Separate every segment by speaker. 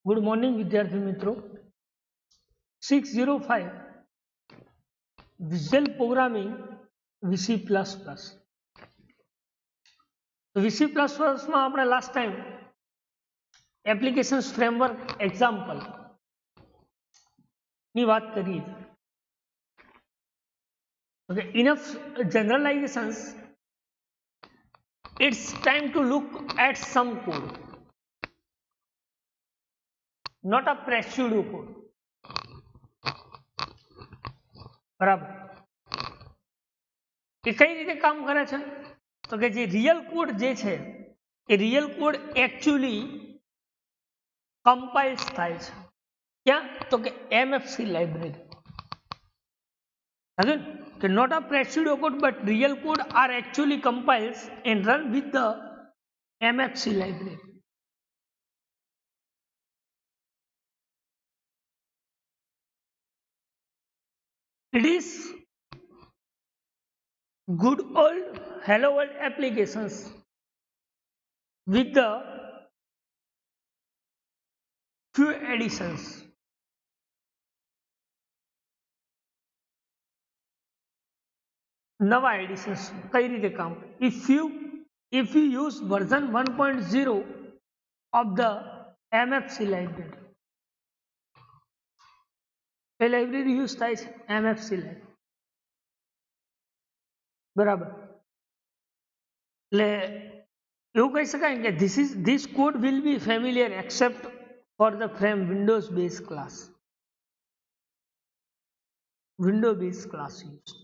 Speaker 1: Good morning विद्यार्थी मित्रों 605 visual programming VC++। VC++ में આપણે last time applications framework example ની વાત કરી. Okay, enough generalizations. It's time to look at some code, not a pseudo code. બરાબર. એ કઈ રીતે કામ કરે છે? તો કે જે રિયલ કોડ જે છે એ રિયલ કોડ એકચ્યુઅલી કમ્પાઇલ્સ થાય છે ક્યાં? તો કે MFC લાઇબ્રેરી. again કે not a pseudo code but real code are actually compiles and run with the MFC library. It is good old hello world applications with the few additions. નવા additions કઈ રીતે કામ? if you use version 1.0 of the MFC library, A library use થાય છે MFC library. બરાબર. એટલે એવું કહી શકાય કે this code will be familiar except for the frame Windows base class. Windows base class used.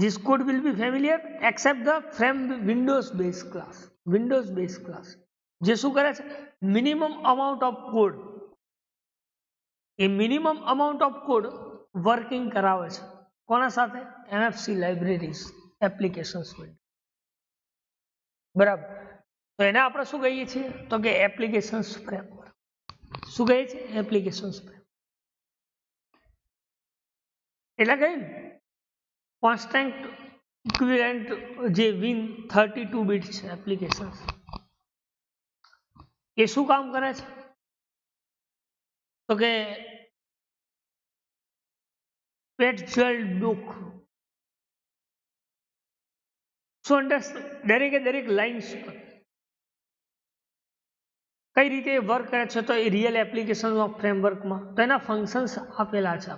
Speaker 1: This code will be familiar except the frame Windows base class. Windows base class જે શું કરે છે? Minimum amount of code, A minimum amount of code working કરાવે છે કોના સાથે? MFC libraries applications. બરાબર. તો એને આપણે શું કહીએ છીએ? તો કે એપ્લિકેશન્સ ફ્રેમવર્ક. શું કહીએ છીએ? Applications framework. એટલે કહીએ ને કોન્સ્ટન્ટ ઇક્વિવેલન્ટ જે Win32 બીટ છે એપ્લિકેશન, એ શું કામ કરે છે? તો કે પેટજલ બુક શું દરેકે દરેક લાઇન્સ પર કઈ રીતે વર્ક કરે છે? તો એ રિયલ એપ્લિકેશન ઓફ ફ્રેમવર્કમાં તો એના ફંક્શન્સ આપેલા છે.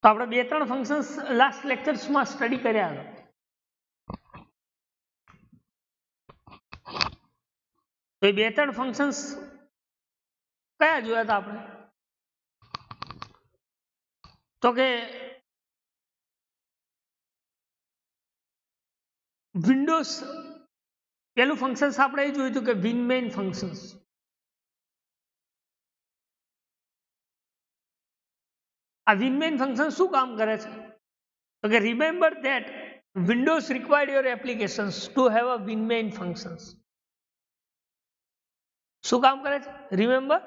Speaker 1: તો આપણે 2-3 ફંક્શન્સ લાસ્ટ લેક્ચર્સમાં સ્ટડી કર્યા હતા. તો એ 2-3 ફંક્શન્સ કયા જોયા હતા આપણે? તો કે વિન્ડોઝ પેલું ફંક્શન્સ આપણે એ જોયું હતું કે વિનમેઇન ફંક્શન્સ. આ વિનમેઇન ફંક્શન શું કામ કરે છે? તો કે remember that Windows required your applications to have a WinMain functions. શું કામ કરે છે? Remember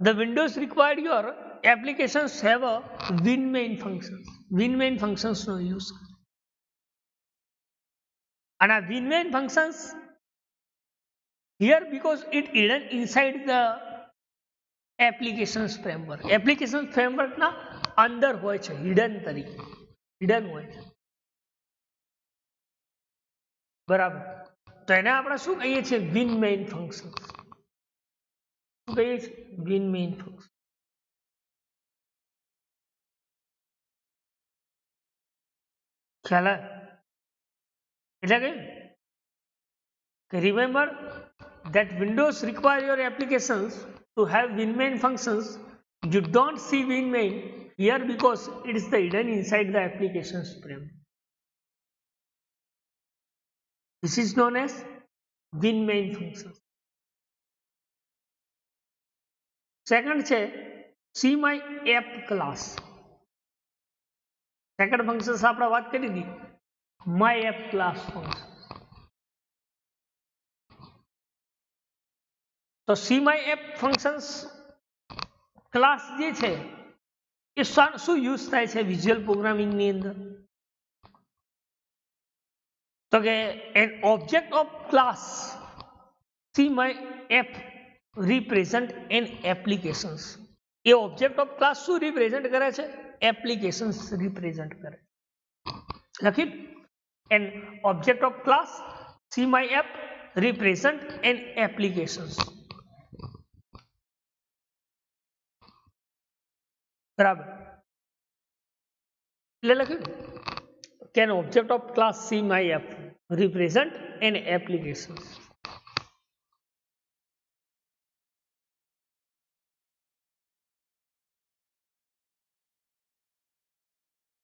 Speaker 1: the Windows required your applications have a WinMain functions. WinMain ફંક્શન્સનો યુઝ. અને આ WinMain functions here because it hidden inside the applications framework. Application ફ્રેમવર્કના અંદર હોય છે, હિડન તરીકે, હિડન હોય છે. બરાબર. તો એને આપણે શું કહીએ છીએ? વિનમેઇન ફંક્શન. શું કહીએ છીએ? વિનમેઇન ફંક્શન. ખ્યાલ આવે? એટલે કે remember that Windows require your applications to have WinMain functions. You don't see WinMain here because it is the hidden inside the applications frame. This is known as WinMain functions. Second છે CMyApp class. Second functions આપણે વાત કરી હતી MyApp class function. તો CMyApp functions class જે છે એ શું use થાય છે વિઝ્યુઅલ પ્રોગ્રામિંગની અંદર? તો કે an object of class C my app represent an applications. એ ઓબ્જેક્ટ ઓફ ક્લાસ શું રિપ્રેઝન્ટ કરે છે? એપ્લિકેશન્સ રિપ્રેઝન્ટ કરે. લખી an object of class C my app represent an applications. બરાબર. એટલે લખ્યું કે an object of class C my app represent an applications.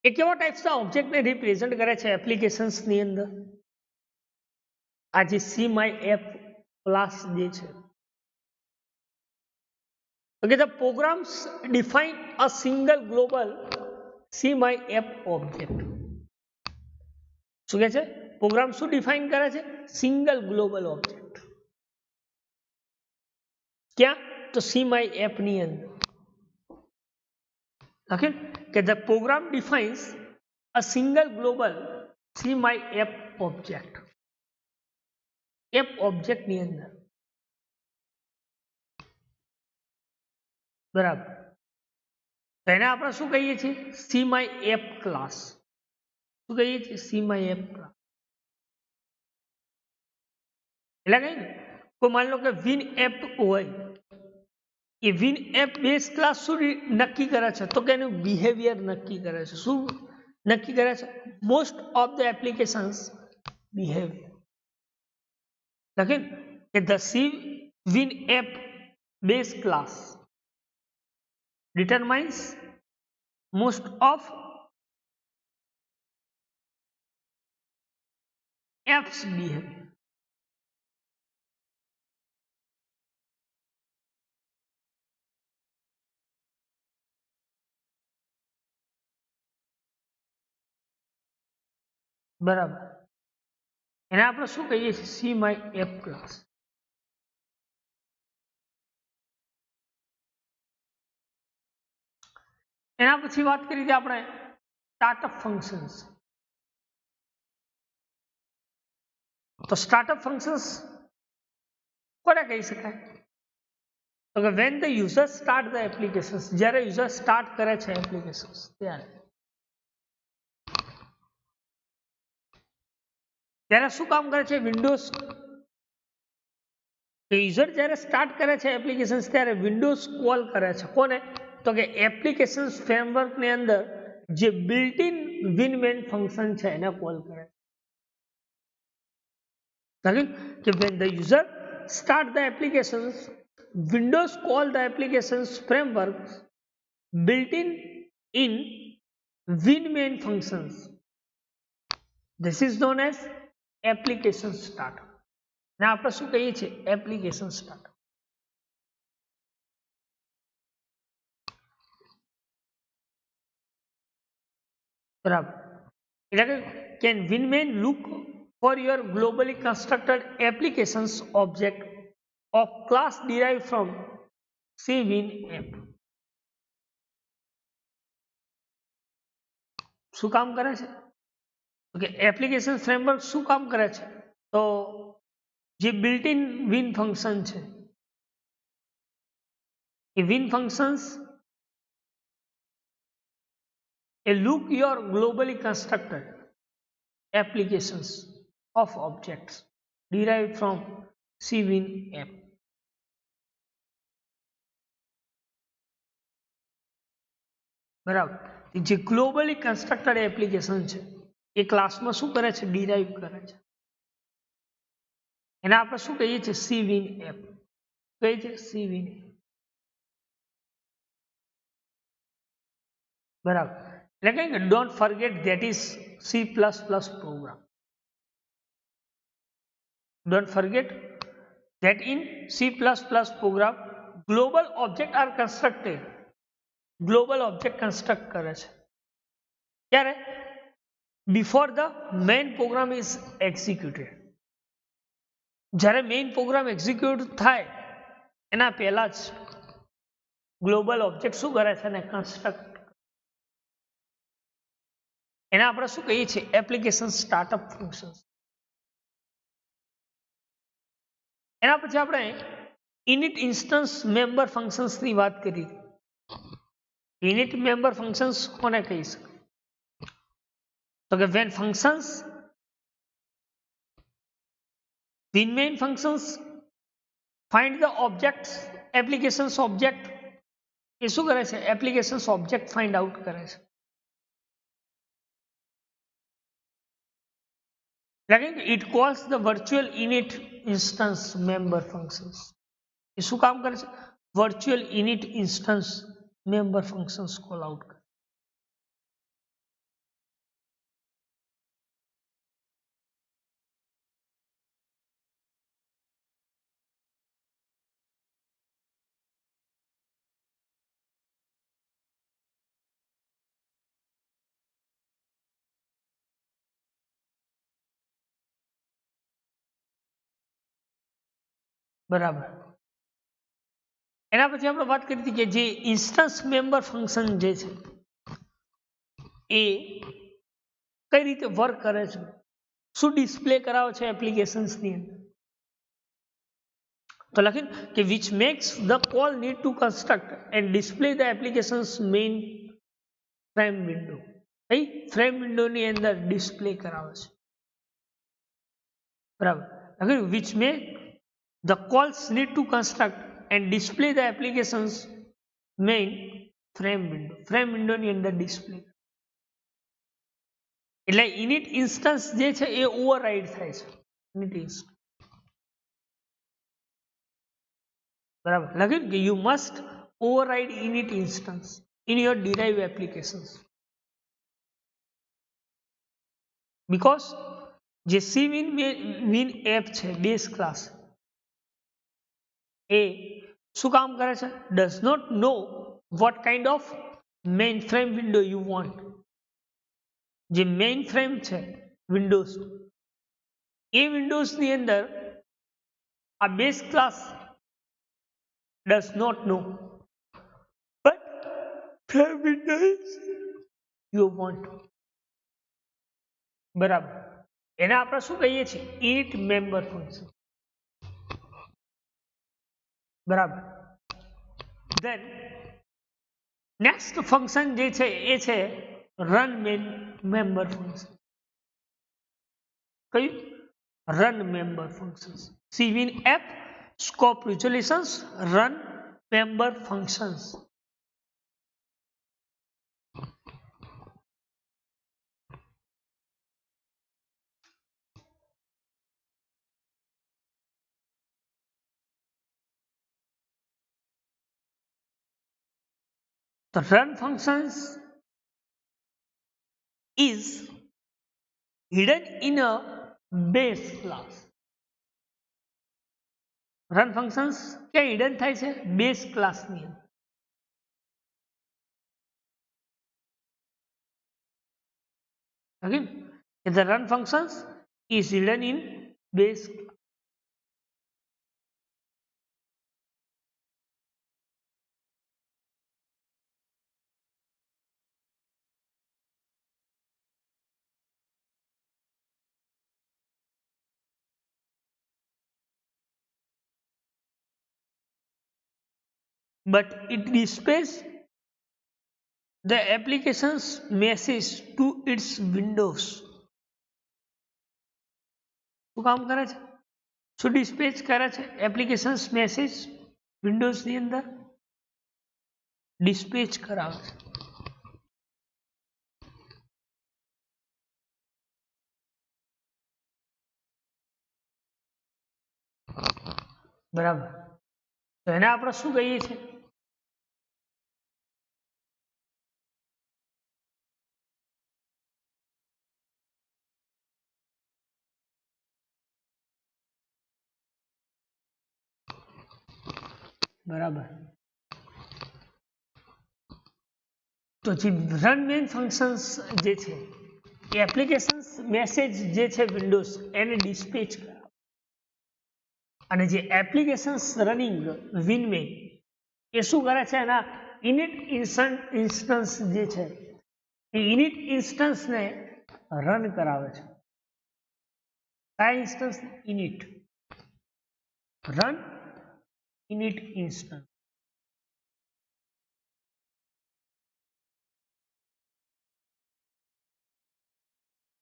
Speaker 1: એ કેવા ટાઈપ્સના ઓબ્જેક્ટને રિપ્રેઝન્ટ કરે છે એપ્લિકેશન્સની અંદર? આ જે સી માય એપ ક્લાસ જે છે. Okay, the programs define a single global see my app object. શું કહે છે? પ્રોગ્રામ શું ડિફાઇન કરે છે? Single global object. ક્યાં? તો સી માય એપ ની અંદર. ઓકે, કે the program defines a single global see my app object. App object ની અંદર. બરાબર. એને આપણે શું કહીએ છીએ? C my app class. શું કહીએ છીએ? C my app class. એટલે કઈ ને કોઈ માની લો કે વિન એપ હોય, એ વિન એપ બેઝ ક્લાસ શું નક્કી કરે છે? તો કે એનું બિહેવિયર નક્કી કરે છે. શું નક્કી કરે છે? Most of the applications behaviour. લખે કે the sea win app base class determines most of apps behavior. બરાબર. એને આપણે શું કહીએ છીએ? C my app class. એના પછી વાત કરી હતી આપણે સ્ટાર્ટઅપ ફંક્શન્સ. તો સ્ટાર્ટઅપ ફંક્શન્સ કોને કહી શકાય? તો કે van the user start the applications, જ્યારે યુઝર સ્ટાર્ટ કરે છે એપ્લિકેશન્સ ત્યારે શું કામ કરે છે? વિન્ડોઝ. યુઝર જ્યારે સ્ટાર્ટ કરે છે એપ્લિકેશન્સ ત્યારે વિન્ડોઝ કોલ કરે છે. કોને? તો કે એપ્લિકેશન્સ ફ્રેમવર્ક ની અંદર જે બિલ્ટ ઇન વિનમેન ફંક્શન છે એને કોલ કરે છે. કે when the user start the applications, Windows call the applications framework built in winmain functions. This is known as application startup. ને આપણે શું કહીએ છીએ? Application startup. બરાબર. એટલે કે can winmain look for your globally constructed applications object of class derived from cwin-app. શું કામ કરે છે? ઓકે, એપ્લિકેશન ફ્રેમવર્ક શું કામ કરે છે? તો જે બિલ્ટ ઇન વિન ફંક્શન છે એ વિન ફંક્શન્સ એ look your globally constructed applications of objects derived from cwin-app. બરાબર. જે ગ્લોબલી કન્સ્ટ્રક્ટેડ એપ્લિકેશન છે એ ક્લાસમાં શું કરે છે? ડિરાઈવ કરે છે. એને આપણે શું કહીએ છીએ? cwin-app. કહીએ છીએ cwin-app. બરાબર. એટલે કઈ કે don't forget that is C++ program. Don't forget that in C++ program global object are constructed. Global object construct કરે છે ક્યારે? before the main program is executed. જ્યારે મેઇન પ્રોગ્રામ એક્ઝિક્યુટ થાય એના પહેલા જ ગ્લોબલ ઓબ્જેક્ટ શું કરે છે? ને કન્સ્ટ્રક્ટ. એને આપણે શું કહીએ છીએ? Application startup function. એના પછી આપણે ઇનિટ ઇન્સ્ટન્સ મેમ્બર ફંક્શન્સ ની વાત કરી. ઇનિટ મેમ્બર ફંક્શન્સ કોને કહી શકાય? તો કે when functions main functions find the objects applications object એ શું કરે છે? એપ્લિકેશન્સ ઓબ્જેક્ટ ફાઇન્ડ આઉટ કરે છે. It calls the virtual init instance member functions. એ શું કામ કરે છે? Virtual init instance member functions call out કરે. બરાબર. એના પછી આપણે વાત કરી હતી કે જે ઇન્સ્ટન્સ મેમ્બર ફંક્શન જે છે એ કઈ રીતે વર્ક કરે છે, શું ડિસ્પ્લે કરાવે છે એપ્લિકેશન્સ ની અંદર. તો લખીને કે which makes the call need to construct and display the applications main frame window. કઈ ફ્રેમ વિન્ડો ની અંદર ડિસ્પ્લે કરાવે છે. બરાબર. લખીને which make the calls need to construct and display the applications main frame window. Frame window ની અંદર display. એટલે init instance જે છે એ ઓવરરાઇડ થાય છે. init instance. બરાબર. લખ્યું કે you must override init instance in your derived applications because જે cwin એપ છે બેઝ ક્લાસ એ શું કામ કરે છે? does not know what kind of mainframe window you want. જે mainframe છે વિન્ડોઝ એ વિન્ડોઝ ની અંદર આ base class does not know but frame windows you want. બરાબર. એને આપણે શું કહીએ છીએ? init member function. બરાબર. then next function જે છે એ છે run main member function. કયું? run member functions. cwin app scope resolutions run member functions. The run functions is hidden in a base class. run functions ક્યાં hidden થાય છે? Base class ની અંદર. Again, the run functions is hidden in base class. But it displays the application's message to its windows. શું કામ કરે છે? શું ડિસ્પેચ કરે છે? એપ્લિકેશન્સ મેસેજ વિન્ડોઝ ની અંદર ડિસ્પેચ કરાવે છે. બરાબર. તો એને આપણે શું કહીએ છીએ? બરાબર. તો જે રન મેઇન ફંક્શન્સ જે છે એ એપ્લિકેશન્સ મેસેજ જે છે વિન્ડોઝ એને ડિસ્પેચ કરે અને જે એપ્લિકેશન્સ રનિંગ વિનમેઇન એ શું કરે છે? એના ઇનિટ ઇન્સ્ટન્સ જે છે એ ઇનિટ ઇન્સ્ટન્સને રન કરાવે છે. કયા instance? Init. run init instance.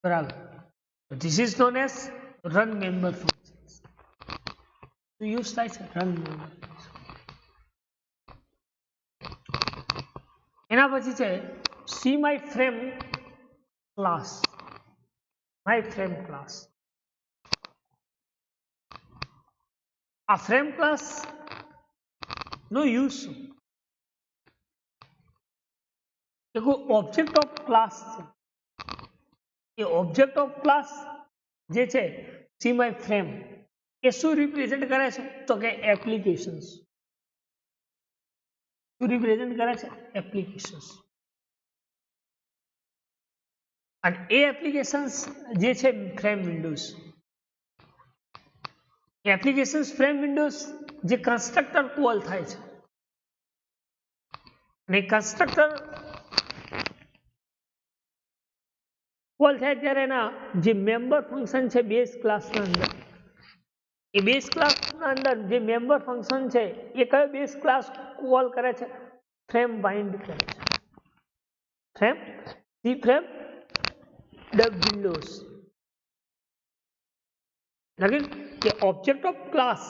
Speaker 1: બરાબર. This is known as run member functions. તો યુઝ થાય છે run member function. એના પછી છે see my frame class. My frame class. આ frame class નો યુઝ શું? કે કોઈ ઓબ્જેક્ટ ઓફ ક્લાસ છે. એ ઓબ્જેક્ટ ઓફ ક્લાસ જે છે સી માય ફ્રેમ એ શું રિપ્રેઝેન્ટ કરે છે? તો કે એપ્લિકેશન્સ. શું રિપ્રેઝેન્ટ કરે છે? એપ્લિકેશન્સ. અને એ એપ્લિકેશન્સ જે છે frame Windows. Applications frame Windows જે કન્સ્ટ્રક્ટર કોલ થાય છે. અને કન્સ્ટ્રક્ટર કોલ થાય ત્યારે એના જે મેમ્બર ફંક્શન છે બેઝ ક્લાસના અંદર, એ બેઝ ક્લાસના અંદર જે મેમ્બર ફંક્શન છે એ કયો બેઝ ક્લાસ કોલ કરે છે? ફ્રેમ બાઇન્ડ કરે છે. Frame C frame dub windows. લગીન કે object of class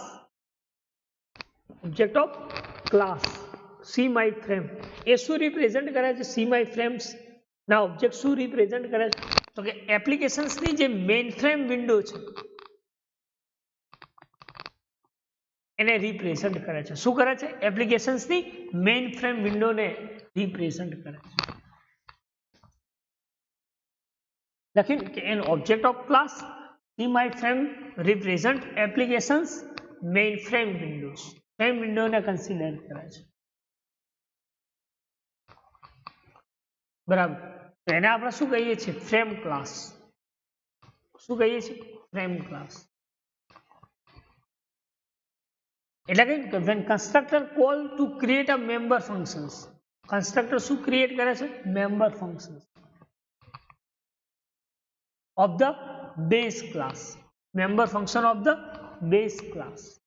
Speaker 1: C my frame એ શું રિપ્રેઝેન્ટ કરે છે? સી માય ફ્રેમ્સ ના ઓબ્જેક્ટ શું રિપ્રેઝેન્ટ કરે છે? તો કે એપ્લિકેશન્સની જે મેઇન ફ્રેમ વિન્ડો છે એને રિપ્રેઝેન્ટ કરે છે. શું કરે છે? એપ્લિકેશન્સની મેઇન ફ્રેમ વિન્ડોને રિપ્રેઝેન્ટ કરે છે. લખીને કે an object of class C my frame represent applications main frame Windows. Frame વિન્ડોને કન્સિડર કરે છે. બરાબર. તો એને આપણે શું કહીએ છીએ? Frame class. શું કહીએ છીએ? Frame class. એટલે કે when constructor call to create a member functions, constructor શું ક્રિએટ કરે છે? Member functions of the base class. member function of the base class.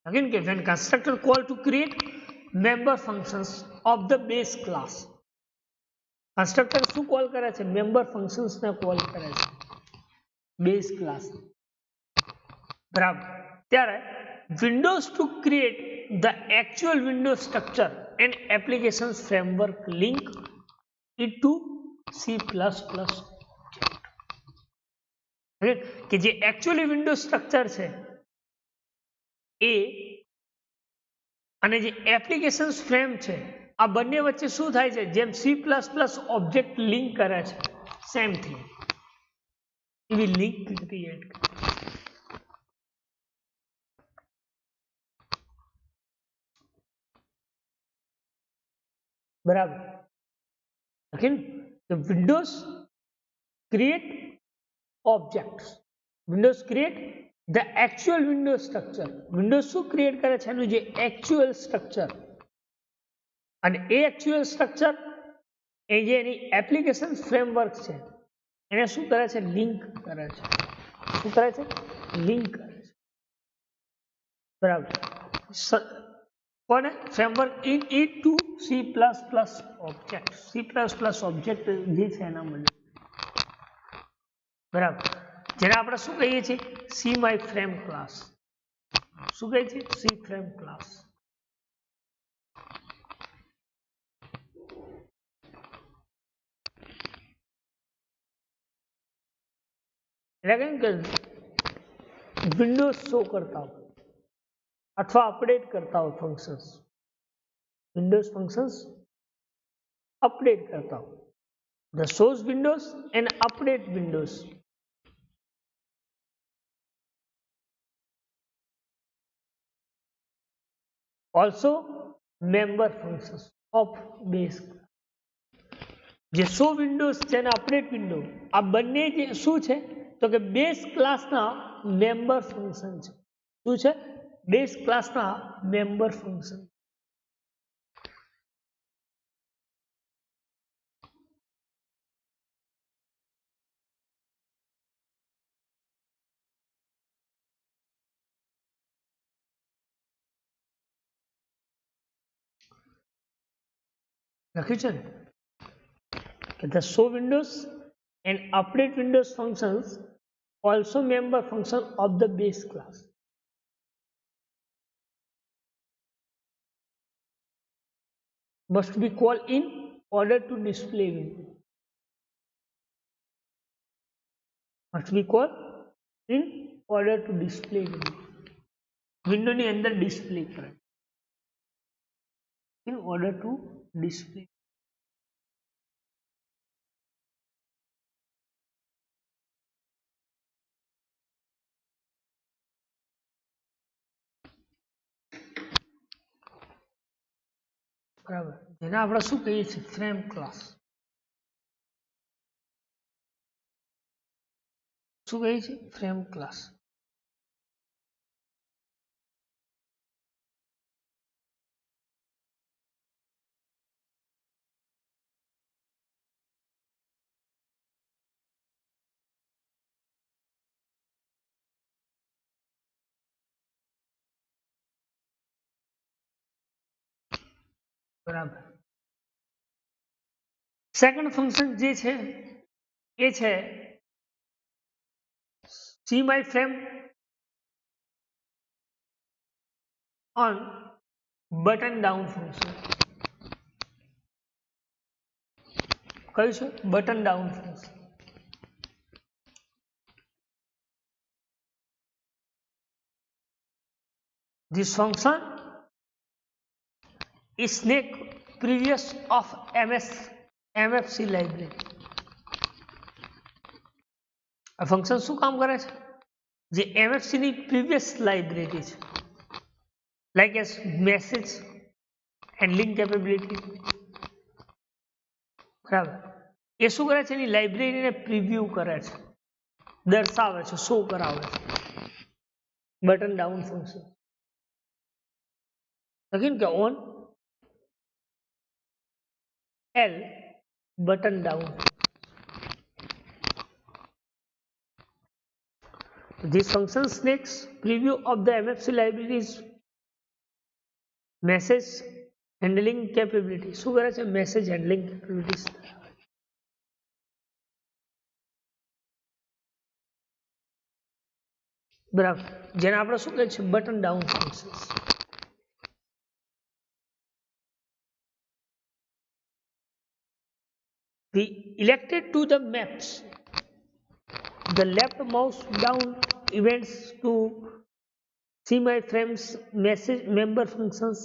Speaker 1: Again, when constructor call to create member functions of the base class. Constructor શું call કરે છે? Member functions ને call કરે છે base class. બરાબર. ત્યારે Windows to create the actual window structure and applications framework link into C++. કે જે એકચ્યુઅલી વિન્ડો સ્ટ્રક્ચર છે એ અને જે એપ્લિકેશન્સ ફ્રેમ છે આ બંને વચ્ચે શું થાય છે? જેમ C++ ઓબ્જેક્ટ લિંક કરે છે સેમ થિંગ એવી લિંક ક્રિએટ કરે. બરાબર. Windows create objects. Windows create the actual window structure. Windows શું ક્રિએટ કરે છે? એનું જે એકચ્યુઅલ સ્ટ્રક્ચર. અને એ એકચ્યુઅલ સ્ટ્રક્ચર એ જે એની એપ્લિકેશન ફ્રેમવર્ક છે એને શું કરે છે? લિંક કરે છે. શું કરે છે? લિંક કરે છે. બરાબર. કોને? Framework into C++ object. C++ object જે છે એના માટે. બરાબર. જેને આપણે શું કહીએ છીએ? C my frame class. શું કહીએ છીએ? C frame class. એટલે કે વિન્ડોઝ શો કરતા હોય અથવા અપડેટ કરતા હોય ફંક્શન્સ. વિન્ડોઝ ફંક્શન્સ અપડેટ કરતા હોય. The shows windows and update windows. Also member functions of base. જે શો વિન્ડોઝ છે અને અપડેટ વિન્ડો આ બંને જે શું છે? તો કે બેઝ ક્લાસના મેમ્બર ફંક્શન છે. શું છે? બેઝ ક્લાસના મેમ્બર ફંક્શન. લખ્યું છે ને કે the show windows and update windows functions also member function of the base class. Must be called in order to display window. Must be called in order to display window. Window ની અંદર display કરે. In order to display. બરાબર, જેને આપણે શું કહીએ છીએ frame class. શું કહીએ છીએ ફ્રેમ ક્લાસ. બરાબર. સેકન્ડ ફંક્શન જે છે એ છે see my frame on button down function. કયું છે button down function. This function is snake previous of MFC library. આ ફંક્શન શું કામ કરે છે? જે MFC ની પ્રીવિયસ લાઇબ્રેરી છે, like S message handling capability. બરાબર, એ શું કરે છે? એની લાઇબ્રેરીને પ્રિવ્યુ કરે છે, દર્શાવે છે, શો કરાવે છે. બટન ડાઉન ફંક્શન લખીને કે on L button down. This function snakes preview of the MFC library's message handling capability. શું કરે છે? Message handling capabilities. બરાબર, જેને આપણે શું કહે છે button down functions. We elected to the maps the left mouse down events to see my frames message member functions.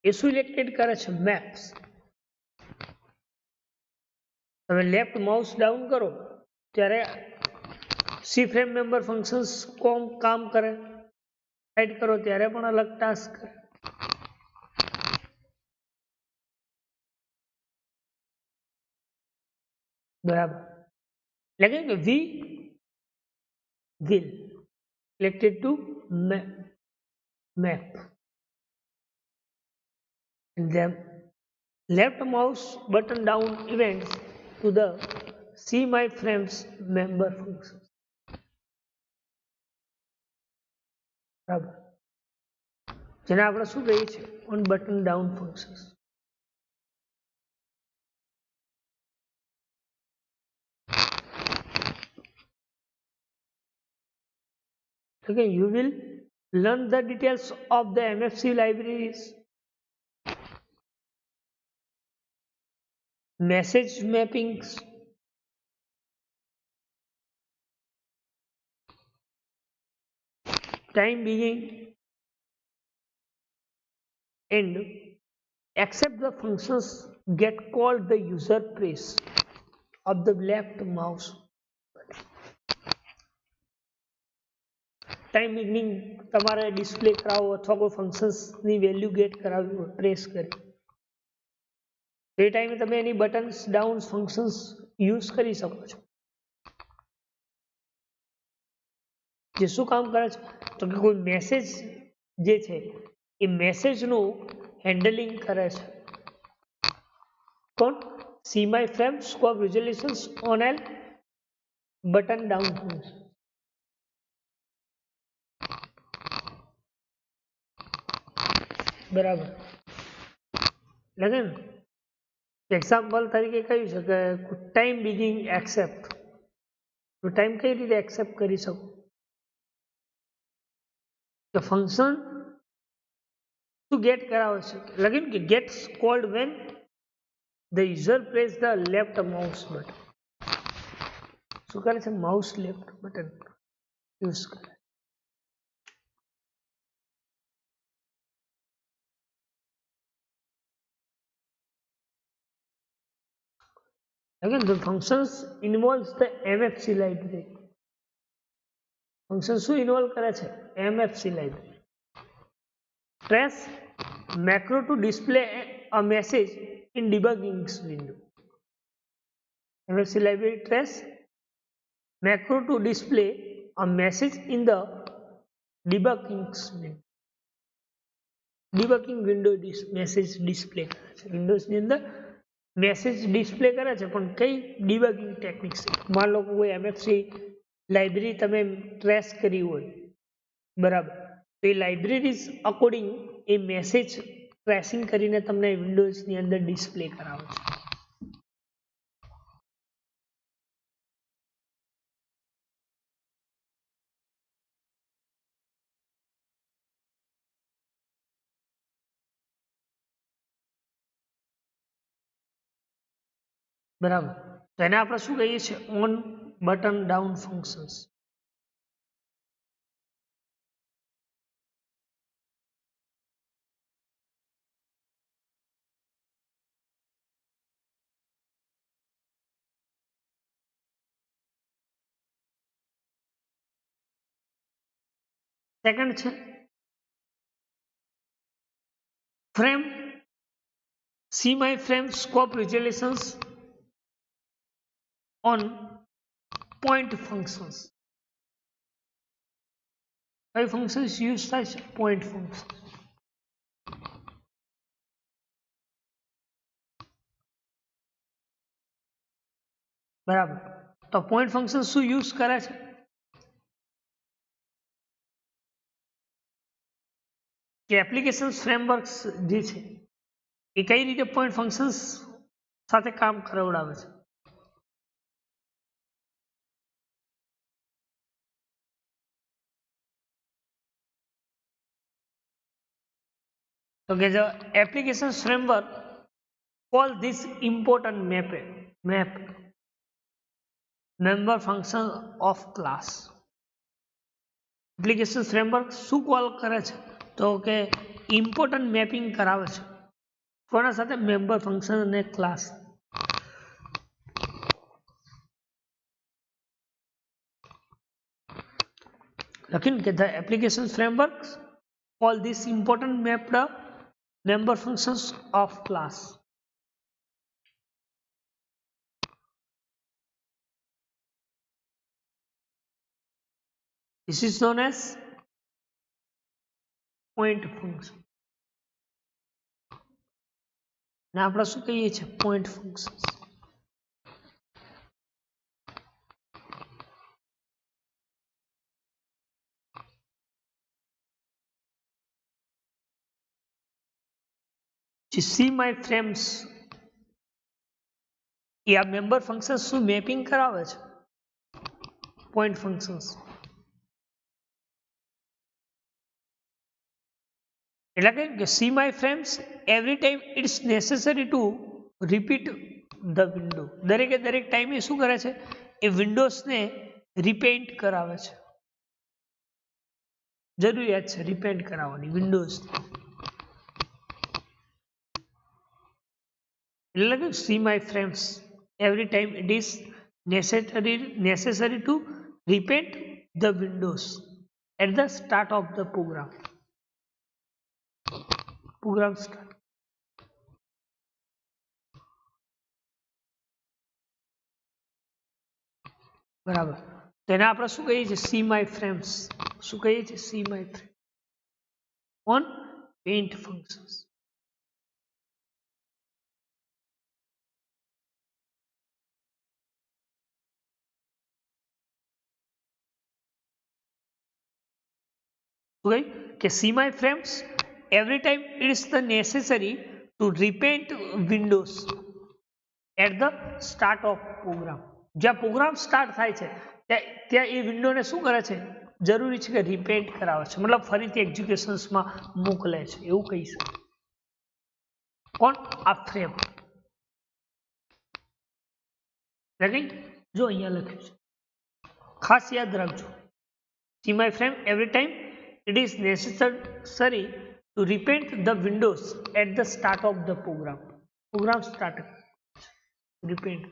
Speaker 1: એ શું ઇલેક્ટેડ કરે છે? મેપ્સ. તમે લેફ્ટ માઉસ ડાઉન કરો ત્યારે સી ફ્રેમ મેમ્બર ફંક્શન્સ કામ કરે, રાઈટ કરો ત્યારે પણ અલગ ટાસ્ક કરે. બરાબર, એટલે કે વી will elected to map and then left mouse button down events to the see my frames member function. બરાબર, જેને આપણે શું કહીએ છીએ on button down function. Okay, you will learn the details of the MFC libraries, message mappings, time beginning, and except the functions get called the user press of the left mouse. Time beginning તમારે display કરાવો અથવા કોઈ ફંક્શન્સની value gate કરાવવી હોય press કરી, એ ટાઈમે તમે એની buttons down functions use કરી શકો છો. જે શું કામ કરે છે? તો કે કોઈ મેસેજ જે છે એ મેસેજનું હેન્ડલિંગ કરે છે. કોણ? C my frame scope visualizations on L button down function. બરાબર, લાગે ને એક્ઝામ્પલ તરીકે કહી શકે ટાઈમ બિગિંગ એક્સેપ્ટ, તો ટાઈમ કઈ રીતે એક્સેપ્ટ કરી શકું કે ફંક્શન શું ગેટ કરાવે છે લગીન કે gets called when the user press the left mouse button, શું કરે છે માઉસ લેફ્ટ બટન યુઝ કરે. Again, the functions involves the MFC library. Function શું ઇન્વોલ્વ કરે છે MFC library. Trace macro to display a message in debugging window. MFC library trace macro to display a message in the debugging window. Debugging window message display કરે છે Windows ની અંદર message display કરે છે પણ કઈ ડિબગિંગ ટેકનિક છે. માન લો કોઈ એમએફસી લાઇબ્રેરી તમે ટ્રેસ કરી હોય બરાબર, તો એ લાઇબ્રેરીઝ અકોર્ડિંગ એ મેસેજ ટ્રેસિંગ કરીને તમને વિન્ડોઝની અંદર ડિસ્પ્લે કરાવે છે. બરાબર, તો એને આપણે શું કહીએ છીએ on button down functions. Second છે frame C my frame scope resolutions on point functions. કઈ ફંક્શન્સ યુઝ થાય છે પોઈન્ટ ફંક્શન. બરાબર, તો પોઈન્ટ ફંક્શન શું યુઝ કરે છે કે એપ્લિકેશન ફ્રેમવર્ક્સ જે છે એ કઈ રીતે પોઈન્ટ ફંક્શન્સ સાથે કામ કરાવડાવે છે. તો કે the application framework call this important map member function of class. Application framework શું કોલ કરે છે તો કે ઇમ્પોર્ટન્ટ મેપિંગ કરાવે છે કોના સાથે મેમ્બર ફંક્શન અને ક્લાસ. લખીને કે the application framework call this important mapped member functions of class. This is known as point function. ને આપણે શું કહીએ છીએ point functions. see my frames એ આ મેમ્બર ફંક્શન શું મેપિંગ કરાવે છે પોઈન્ટ ફંક્શન્સ. એટલે કે see my frames every time it's necessary to repeat the window. દરેકે દરેક ટાઈમે શું કરે છે એ વિન્ડોઝને રિપેન્ટ કરાવે છે. જરૂરિયાત છે રિપેન્ટ કરાવવાની વિન્ડોઝ. એટલે કે see my frames every time it is necessary to repaint the windows at the start of the program start. બરાબર, તેને આપણે શું કહીએ છીએ see my frames. શું કહીએ છીએ see my frames on paint functions. Okay, see my frames every time it is the necessary to repaint windows at the start of program. જ્યાં પ્રોગ્રામ સ્ટાર્ટ થાય છે ત્યાં એ વિન્ડોને શું કરે છે, જરૂરી છે કે રિપેન્ટ કરાવે છે, મતલબ ફરીથી એક્ઝિક્યુશન્સમાં મોકલે છે, એવું કહી શકાય. કોણ? આ ફ્રેમ. જો અહીંયા લખ્યું છે, ખાસ યાદ રાખજો. See my frame, every time it is necessary to repaint the windows at the start of the program. Program start. Repaint.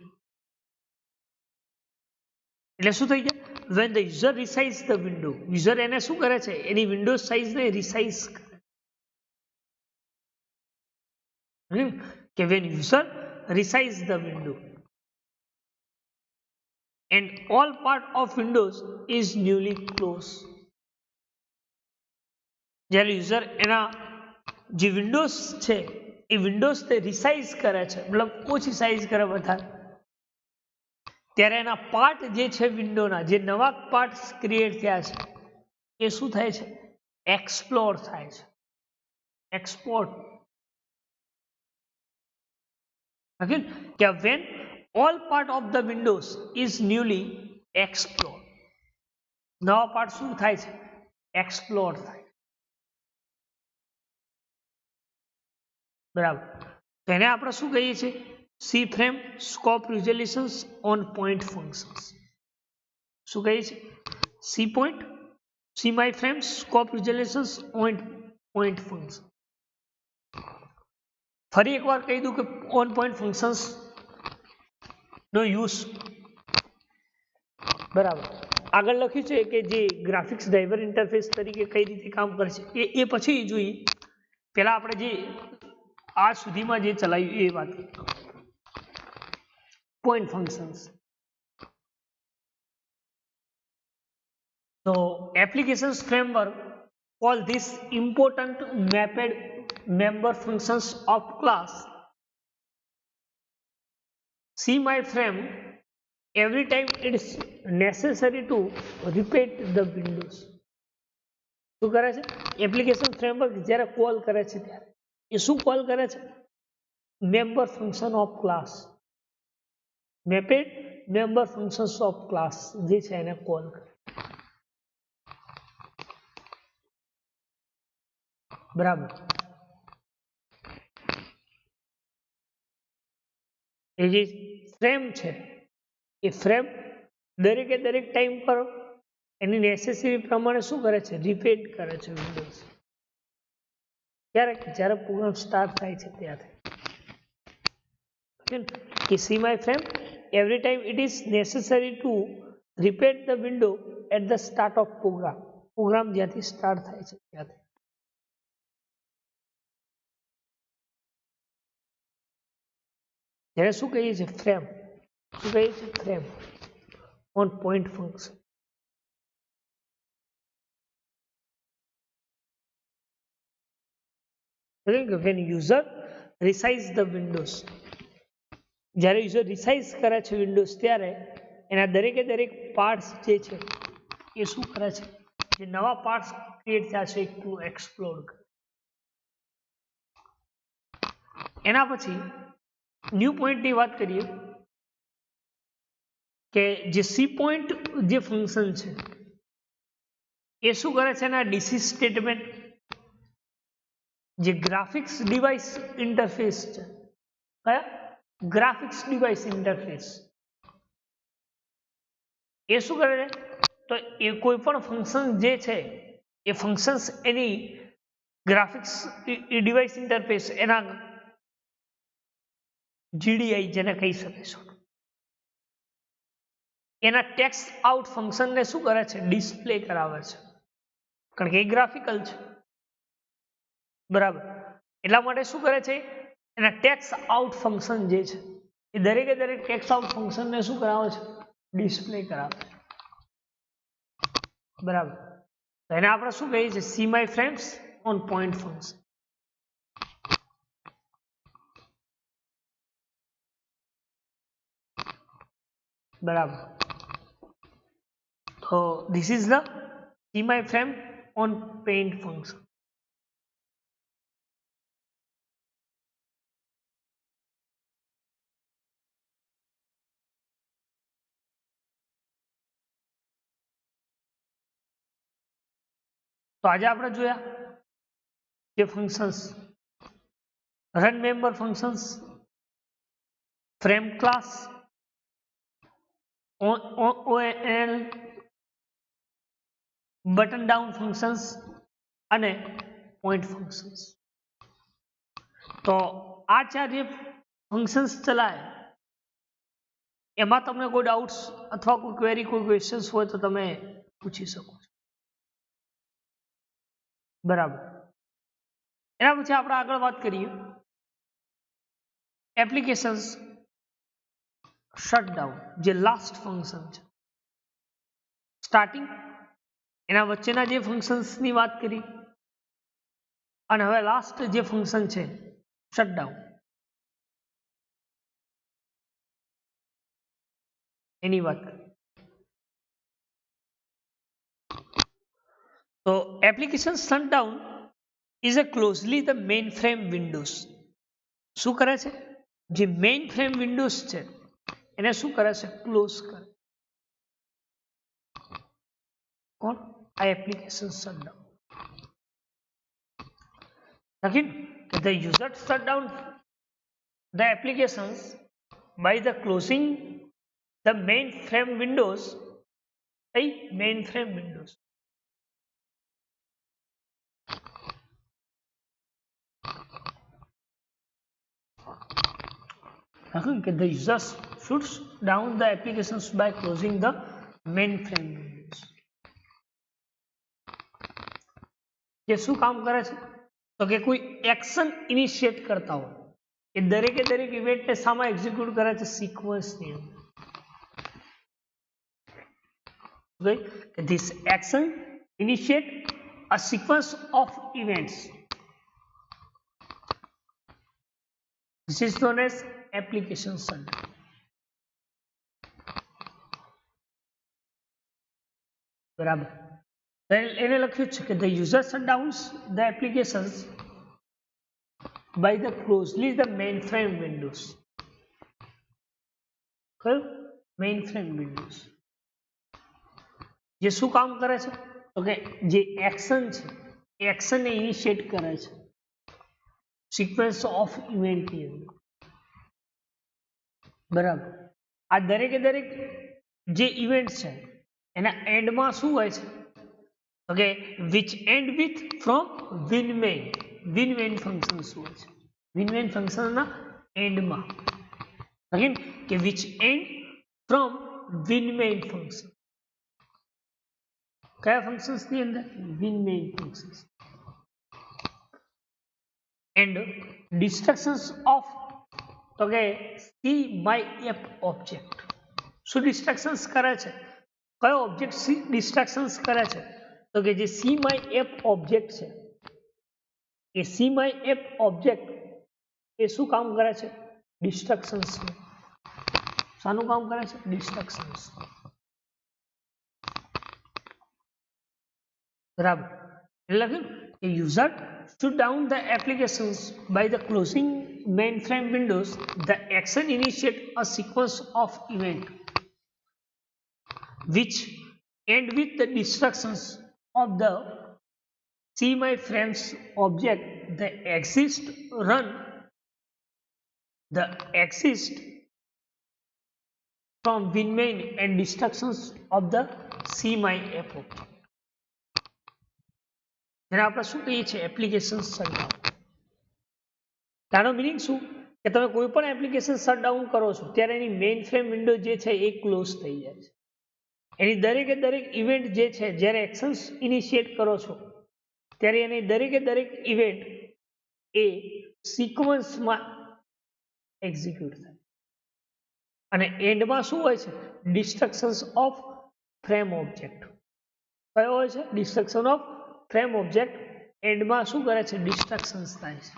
Speaker 1: એટલે શું થઈ જાય? When the user resize the window, user એને શું કરે છે? એની વિન્ડો સાઇઝ ને રિસાઇઝ કરે. કે when user resize the window and all part of windows is newly closed. જ્યારે યુઝર એના જે વિન્ડોઝ છે એ વિન્ડોઝ તે રિસાઇઝ કરે છે, મતલબ ઓછી સાઇઝ કરે વધારે, ત્યારે એના પાર્ટ જે છે વિન્ડોના, જે નવા પાર્ટ ક્રિએટ થયા છે એ શું થાય છે? એક્સપ્લોર થાય છે. એક્સપોર્ટ. ઓકે, કે when all part of the windows is newly explored. નવા પાર્ટ શું થાય છે? એક્સપ્લોર થાય. બરાબર. તો એને આપણે શું કહીએ છીએ? C frame scope resolutions on point functions. શું કહીએ છીએ? C point, C my frame scope resolutions on point function. ફરી એકવાર કહી દઉં કે ઓન પોઈન્ટ ફંક્શન્સ નો યુઝ. બરાબર. આગળ લખ્યું છે કે જે ગ્રાફિક્સ ડ્રાઈવર ઇન્ટરફેસ તરીકે કઈ રીતે કામ કરે છે એ પછી જોઈએ. પહેલા આપણે જે આજ સુધીમાં જે ચલાવ્યું એ વાત. Point functions. તો applications framework call this important mapped member functions of class. See my frame, every time it is necessary to repeat the windows. શું કરે છે? એપ્લિકેશન ફ્રેમવર્ક જ્યારે કોલ કરે છે ત્યારે એ શું કોલ કરે છે? Member function of class. Mapped member functions of class જે છે એને કોલ કરે. બરાબર. એ જે ફ્રેમ છે એ ફ્રેમ દરેકે દરેક ટાઈમ પર એની નેસેસરી પ્રમાણે શું કરે છે? રિપીટ કરે છે વિન્ડોઝ. ક્યારે? જ્યારે પ્રોગ્રામ સ્ટાર્ટ થાય છે ત્યારે. કે C my frame, every time it is necessary to repeat the window at the start of program. Program જ્યાંથી સ્ટાર્ટ થાય છે ત્યાંથી. જ્યારે શું કહીએ છીએ? ફ્રેમ. શું કહીએ છીએ? Frame on point function. when user resize the windows, જ્યારે યુઝર રિસાઇઝ કરે છે વિન્ડોઝ ત્યારે એના દરેકે દરેક પાર્ટ્સ જે છે એ શું કરે છે? જે નવા પાર્ટ્સ ક્રિએટ થયા છે એ એક્સપ્લોર કરે. એના પછી ન્યૂ પોઈન્ટની વાત કરીએ કે જે સી પોઈન્ટ જે ફંક્શન છે એ શું કરે છે? એના ડીસી સ્ટેટમેન્ટ, જે ગ્રાફિક્સ ડિવાઇસ ઇન્ટરફેસ છે, કયા? ગ્રાફિક્સ ડિવાઇસ ઇન્ટરફેસ, એ શું કરે છે? તો એ કોઈ પણ ફંક્શન જે છે એ ફંક્શન્સ એની ગ્રાફિક્સ ડિવાઇસ ઇન્ટરફેસ, એના જીડીઆઈ જેને કહી શકીશું, એના ટેક્સ્ટ આઉટ ફંક્શનને શું કરે છે? ડિસ્પ્લે કરાવે છે, કારણ કે એ ગ્રાફિકલ છે. બરાબર. એટલા માટે શું કરે છે? એના ટેક્સ્ટ આઉટ ફંક્શન જે છે એ દરેકે દરેક ટેક્સ્ટ આઉટ ફંક્શનને શું કરાવે છે? ડિસ્પ્લે કરાવે છે. બરાબર. તો એને આપણે શું કહીએ છીએ? C my frames on point function. બરાબર. તો this is the sea my frame on paint function. તો આજે આપણે જોયા જે functions run member functions, frame class, ONL, button down functions અને પોઈન્ટ ફંક્શન્સ. તો આ ચાર જે ફંક્શન્સ ચલાય એમાં તમને કોઈ ડાઉટ્સ અથવા કોઈ ક્વેરી કોઈ ક્વેશ્ચન્સ હોય તો તમે પૂછી શકો છો. બરાબર. એના પછી આપણે આગળ વાત કરીએ એપ્લિકેશન્સ શટડાઉન, જે લાસ્ટ ફંક્શન છે. સ્ટાર્ટિંગ એના વચ્ચેના જે ફંક્શન્સની વાત કરી અને હવે લાસ્ટ જે ફંક્શન છે શટડાઉન એની વાત કરી. તો application shutdown is a closely the main frame Windows. શું કરે છે? જે મેઇન ફ્રેમ વિન્ડોઝ છે એને શું કરે છે? ક્લોઝ કરે. કોણ? આ application shutdown. Again, the user shut down the applications by the closing the mainframe windows. Mainframe windows. Again, the users should shut down the applications by closing the mainframe windows. ये શું કામ કરે છે? તો કે કોઈ એક્શન ઇનિશિયેટ કરતા હોય એ દરેકે દરેક ઇવેન્ટને સામે એક્ઝિક્યુટ કરે છે સિક્વન્સની અંદર. This action initiate a sequence of events. This is known as application shutdown. બરાબર. એને લખ્યું છે કે the user shutdowns the applications by the closely the mainframe windows. કયું? mainframe windows. જે શું કામ કરે છે? તો કે જે એક્શન છે એ એક્શનને ઇનિશિયેટ કરે છે સિક્વન્સ ઓફ ઇવેન્ટની અંદર. બરાબર. આ દરેકે દરેક જે ઇવેન્ટ છે એના એન્ડમાં શું હોય છે? Okay, which end with from winmain. winmain function શું હોય છે? winmain ફંક્શનના એન્ડમાં. અગેન કે which end from winmain function. કયા ફંક્શન્સની અંદર? winmain functions. એન્ડ ડિસ્ટ્રક્શન્સ ઓફ તો કે CMyApp ઓબ્જેક્ટ. શું ડિસ્ટ્રક્શન્સ કરે છે? કયો ઓબ્જેક્ટ ડિસ્ટ્રક્શન્સ કરે છે? તો કે જે CMyApp ઓબ્જેક્ટ છે એ CMyApp ઓબ્જેક્ટ એ શું કામ કરે છે? ડિસ્ટ્રક્શન્સ. શાનું કામ કરે છે? ડિસ્ટ્રક્શન્સ. બરાબર. એટલે લખ્યું કે user shut down the applications by the closing mainframe windows. The action initiate a sequence of event which end with the destructions of the CMyFrames object. The exist from winmain and destructions of the CMyApp object. જેને આપણે શું કહીએ છીએ? Application shutdown. આનો meaning શું? કે તમે કોઈ પણ એપ્લિકેશન શટડાઉન કરો છો ત્યારે એની મેઇન ફ્રેમ વિન્ડો જે છે એ ક્લોઝ થઈ જાય છે. એની દરેકે દરેક ઇવેન્ટ જે છે જ્યારે એક્શન્સ ઇનિશિયેટ કરો છો ત્યારે એની દરેકે દરેક ઇવેન્ટ એ સિક્વન્સમાં એક્ઝિક્યુટ થાય અને એન્ડમાં શું હોય છે? ડિસ્ટ્રક્શન્સ ઓફ ફ્રેમ ઓબ્જેક્ટ. કયો હોય છે? Destruction of frame object. એન્ડમાં શું કરે છે? ડિસ્ટ્રક્શન્સ થાય છે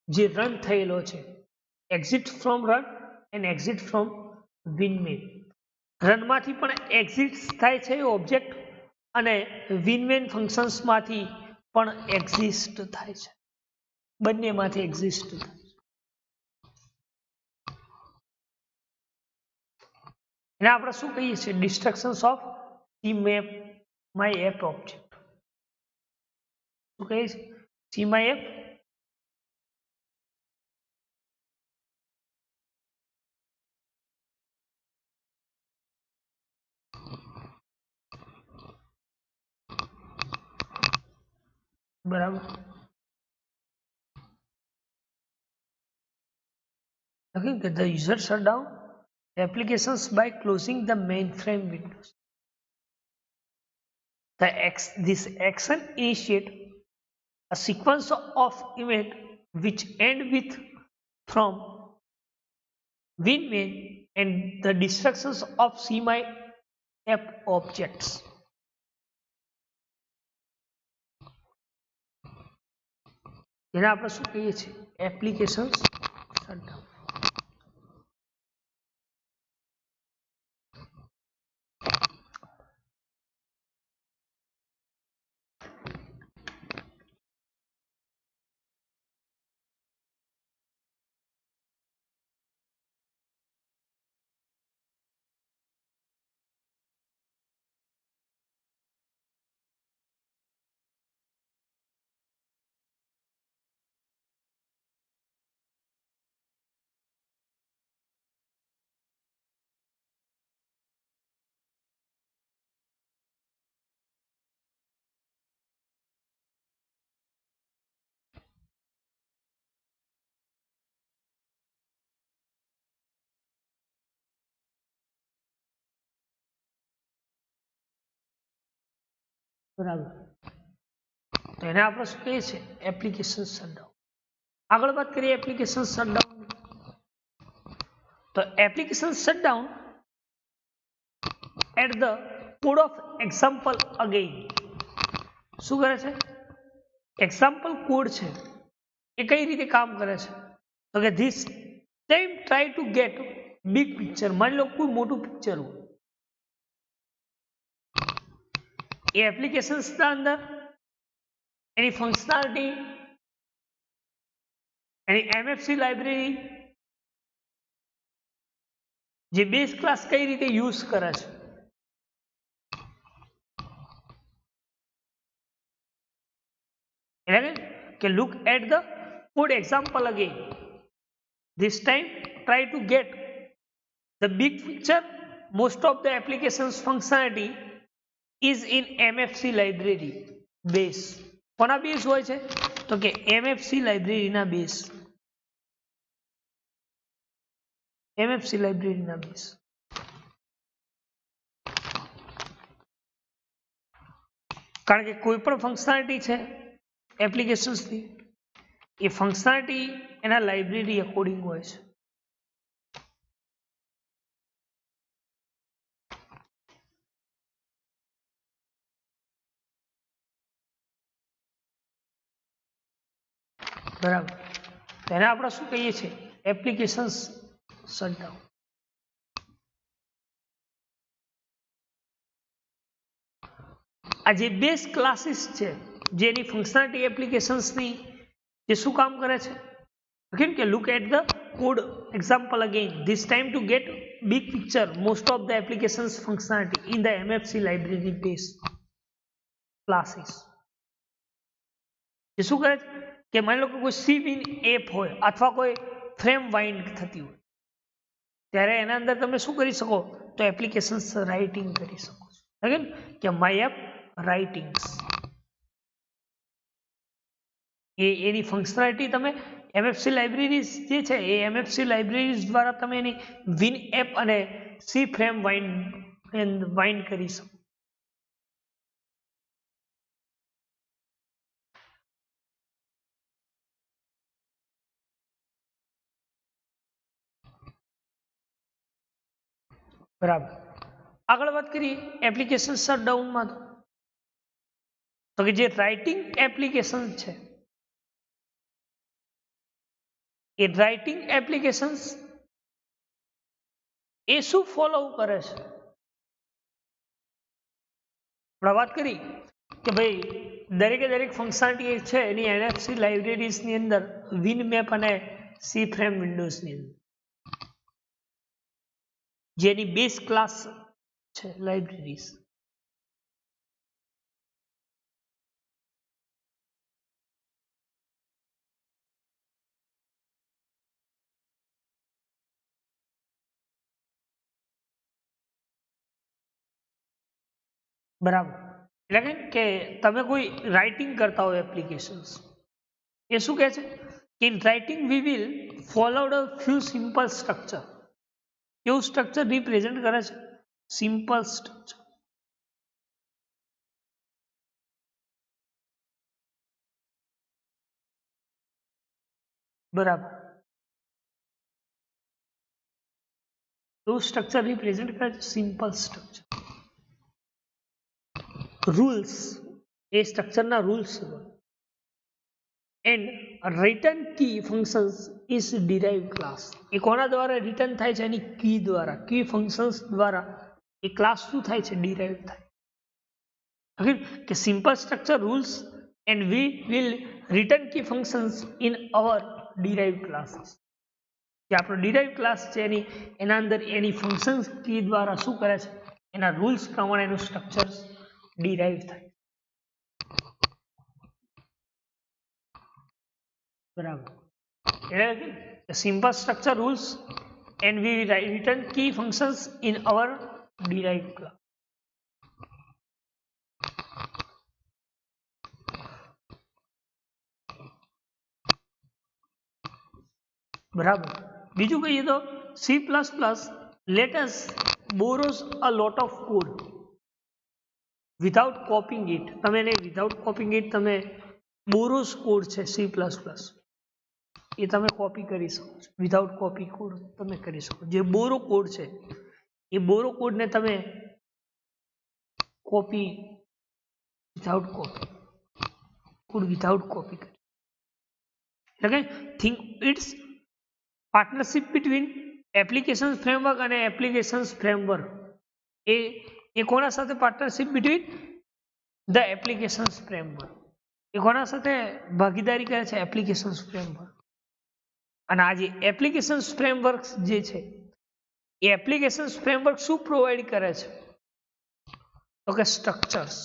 Speaker 1: જે રન થયેલો છે. Exit from run and exit from winmain. રનમાંથી પણ એક્ઝિટ થાય છે એ ઓબ્જેક્ટ અને winmain ફંક્શન્સમાંથી પણ એક્ઝિસ્ટ થાય છે. બંનેમાંથી એક્ઝિસ્ટ થાય છે. એને આપણે શું કહીએ છીએ? ડિસ્ટ્રક્શન્સ ઓફ CMyApp object. શું કહે છે? સીમા એપ બરાબર. Okay, the user shut down applications by closing the mainframe windows. This action initiate a sequence of events which end with from win main and the destructions of CMI app objects. જેને આપણે શું કહીએ છીએ? Applications shutdown. બરાબર. તો એને આપણે શું કહીએ છીએ? Application shutdown. આગળ વાત કરીએ એપ્લિકેશન શટડાઉન. તો application shutdown at the code of example again. શું કરે છે? એક્ઝામ્પલ કોડ છે એ કઈ રીતે કામ કરે છે? તો કે this time try to get big picture. માની લો કોઈ મોટું પિક્ચર હોય એ એપ્લિકેશન્સના અંદર એની ફંક્શનાલિટી, એની એમએફસી લાઇબ્રેરી, જે બેઝ ક્લાસ કઈ રીતે યુઝ કરે છે એટલે કે look at the code example again. This time try to get the big picture. Most of the applications functionality is in MFC library base. કોના બેઝ હોય છે? તો કે MFC લાઇબ્રેરીના બેઝ. MFC લાઇબ્રેરીના બેઝ. કારણ કે કોઈ પણ ફંક્શનાલિટી છે એપ્લિકેશન્સની, એ ફંક્શનાલિટી એના લાઇબ્રેરી અકોર્ડિંગ હોય છે. બરાબર. એને આપણે શું કહીએ છીએ? Applications shutdown. આ જે બેઝ ક્લાસીસ છે જેની ફંક્શનાલિટી એપ્લિકેશન્સની જે શું કામ કરે છે? કેમ કે look at the code example again. This time to get big picture. Most of the applications functionality in the MFC library base classes. એ શું કરે છે કે માની લો કે કોઈ સીવિન એપ હોય અથવા કોઈ ફ્રેમ વાઇન્ડ થતી હોય ત્યારે એના અંદર તમે શું કરી શકો? તો એપ્લિકેશન્સ રાઇટિંગ કરી શકો છો. કે માય એપ રાઇટિંગ્સ એની ફંક્શનાલિટી તમે એમએફસી લાઇબ્રેરીઝ જે છે એ એમએફસી લાઇબ્રેરીઝ દ્વારા તમે એની વિન એપ અને સી ફ્રેમ વાઇન્ડ કરી શકો. બરાબર. આગળ વાત કરીએ એપ્લિકેશન શટડાઉનમાં. તો કે જે રાઇટિંગ એપ્લિકેશન છે એ રાઇટિંગ એપ્લિકેશન્સ એ શું ફોલો કરે છે? આપણે વાત કરી કે ભાઈ દરેકે દરેક ફંક્શનાલિટી છે એની એનએફસી લાઇબ્રેરીઝની અંદર વિન મેપ અને સી ફ્રેમ વિન્ડોઝની અંદર જેની બેઝ ક્લાસ છે લાઇબ્રેરીઝ. બરાબર, એટલે કે તમે કોઈ રાઇટિંગ કરતા હો એપ્લિકેશન્સ, એ શું કહે છે કે in writing we will followed a few simple structure. કેવું સ્ટ્રક્ચર રિપ્રેઝન્ટ કરે છે? Simple structure. બરાબર, એવું સ્ટ્રક્ચર રિપ્રેઝન્ટ કરે છે સિમ્પલ સ્ટ્રક્ચર. રૂલ્સ, એ સ્ટ્રક્ચરના rules and return key functions is derive class. એ કોના દ્વારા રિટર્ન થાય છે? એની કી દ્વારા, કી ફંક્શન્સ દ્વારા એ ક્લાસ શું થાય છે? ડિરાઇવ થાય. ઓકે, કે simple structure rules and we will return key functions in our derive classes. જે આપણો ડિરાઇવ ક્લાસ છે એના અંદર એની ફંક્શન્સ કી દ્વારા શું કરે છે? એના રૂલ્સ પ્રમાણે એનું સ્ટ્રક્ચર ડિરાઇવ થાય. બરાબર, એટલે simple structure rules and we return key functions in our derive class. બરાબર, બીજું કહીએ તો C++ let us borrows a lot of code without copying it. તમે એને without copying it તમે borrows code છે C++, એ તમે કોપી કરી શકો છો. વિધાઉટ કોપી કોડ તમે કરી શકો. જે બોરો કોડ છે એ બોરો કોડને તમે કોપી વિધાઉટ કોપી કરી. એટલે think it's partnership between application framework અને એપ્લિકેશન ફ્રેમવર્ક. એ કોના સાથે partnership between the application framework, એ કોના સાથે ભાગીદારી કરે છે? Application framework. અને આ જે એપ્લિકેશન ફ્રેમવર્ક જે છે એ એપ્લિકેશન ફ્રેમવર્ક શું પ્રોવાઈડ કરે છે? તો કે સ્ટ્રક્ચર્સ.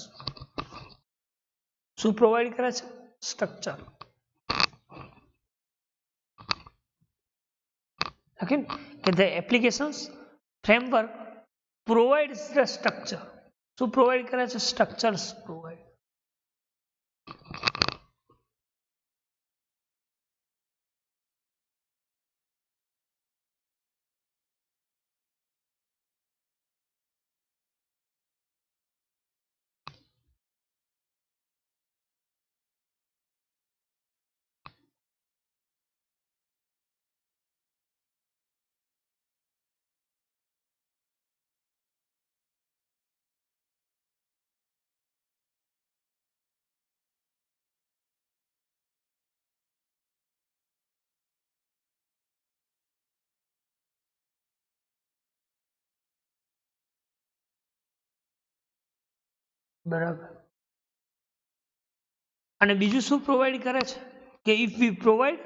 Speaker 1: શું પ્રોવાઈડ કરે છે? Structure. Okay, the applications framework provides the structure. શું પ્રોવાઈડ કરે છે? Structures provide. બરાબર, અને બીજું શું પ્રોવાઈડ કરે છે? કે if V provide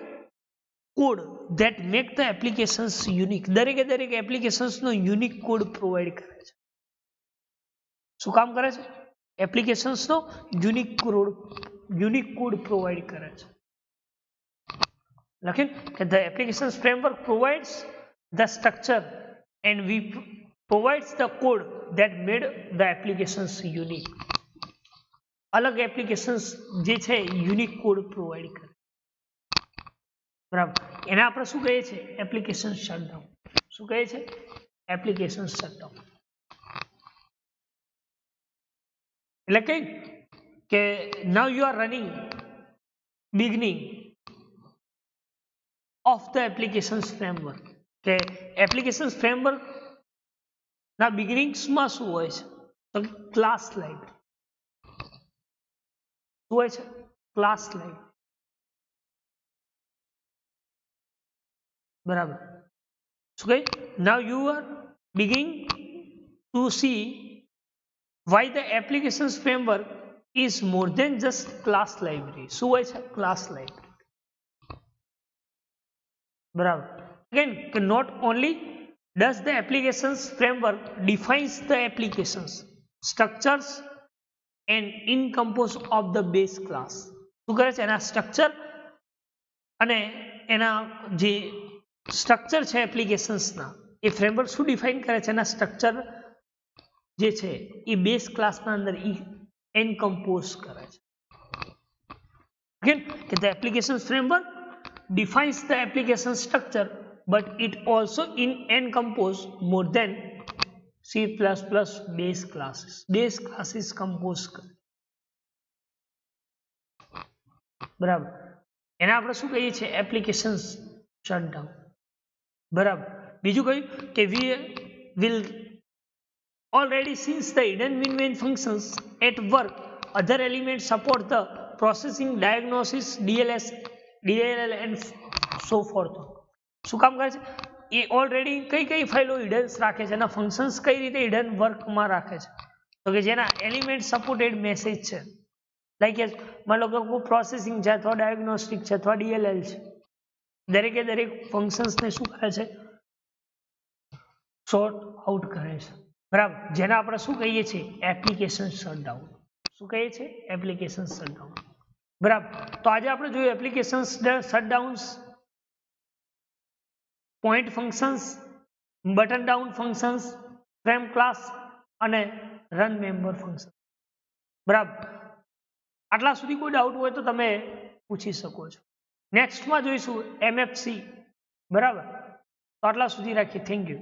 Speaker 1: code that make the applications unique. દરેકે દરેક એપ્લિકેશન્સનો યુનિક કોડ પ્રોવાઈડ કરે છે. શું કામ કરે છે? એપ્લિકેશન્સનો યુનિક કોડ પ્રોવાઈડ કરે છે. લખીને કે the application framework provides the structure and we provides the code that made the applications unique. અલગ એપ્લિકેશન્સ જે છે યુનિક કોડ પ્રોવાઈડ કરે. બરાબર, એને આપણે શું કહીએ છીએ? Application shutdown. શું કહીએ છીએ? Application shutdown. એટલે કે now you are running beginning of the application framework. કે એપ્લિકેશન ફ્રેમવર્ક ના બિગિનિંગ્સમાં શું હોય છે? તો ક્લાસ લાઇબ્રેરી. શું હોય છે? Class library. બરાબર, શું કહે? Now you are beginning to see why the application framework is more than just class library. શું હોય છે? Class library. બરાબર, again કે not only does the applications framework defines the applications structures and encompass of the base class. શું કરે છે? એના structure અને એના જે સ્ટ્રક્ચર છે એપ્લિકેશન્સના, એ ફ્રેમવર્ક શું ડિફાઇન કરે છે? એના સ્ટ્રક્ચર જે છે એ બેઝ ક્લાસના અંદર એન્કમ્પોઝ કરે છે. Okay? The application framework defines the application structure, but it also encompasses more than C++ base classes. Base classes compose કરે. બરાબર. એને આપણે શું કહીએ છીએ? Application shutdown. બરાબર. બીજું કયું કે we will already since the hidden main functions at work, other elements support the processing, diagnosis, DLL and so forth. શું કામ કરે છે? એ ઓલરેડી કઈ ફાઇલો હિડન રાખે છે, એના ફંક્શન્સ કઈ રીતે હિડન વર્કમાં રાખે છે, તો કે જેના એલિમેન્ટ સપોર્ટેડ મેસેજ છે, લાઈક માનો કે કોઈ પ્રોસેસિંગ છે અથવા ડાયગ્નોસ્ટિક છે અથવા DLL છે, દરેકે દરેક ફંક્શન્સને શું કરે છે? શોર્ટ આઉટ કરે છે. બરાબર. જેને આપણે શું કહીએ છીએ? Application shutdown. શું કહીએ છીએ? Application shutdown. બરાબર. તો આજે આપણે જોયું application shutdowns, point functions, button down functions, frame class અને રન મેમ્બર ફંક્શન. બરાબર. આટલા સુધી કોઈ ડાઉટ હોય તો તમે પૂછી શકો છો. નેક્સ્ટમાં જોઈશું MFC. બરાબર. તો આટલા સુધી રાખીએ. Thank you.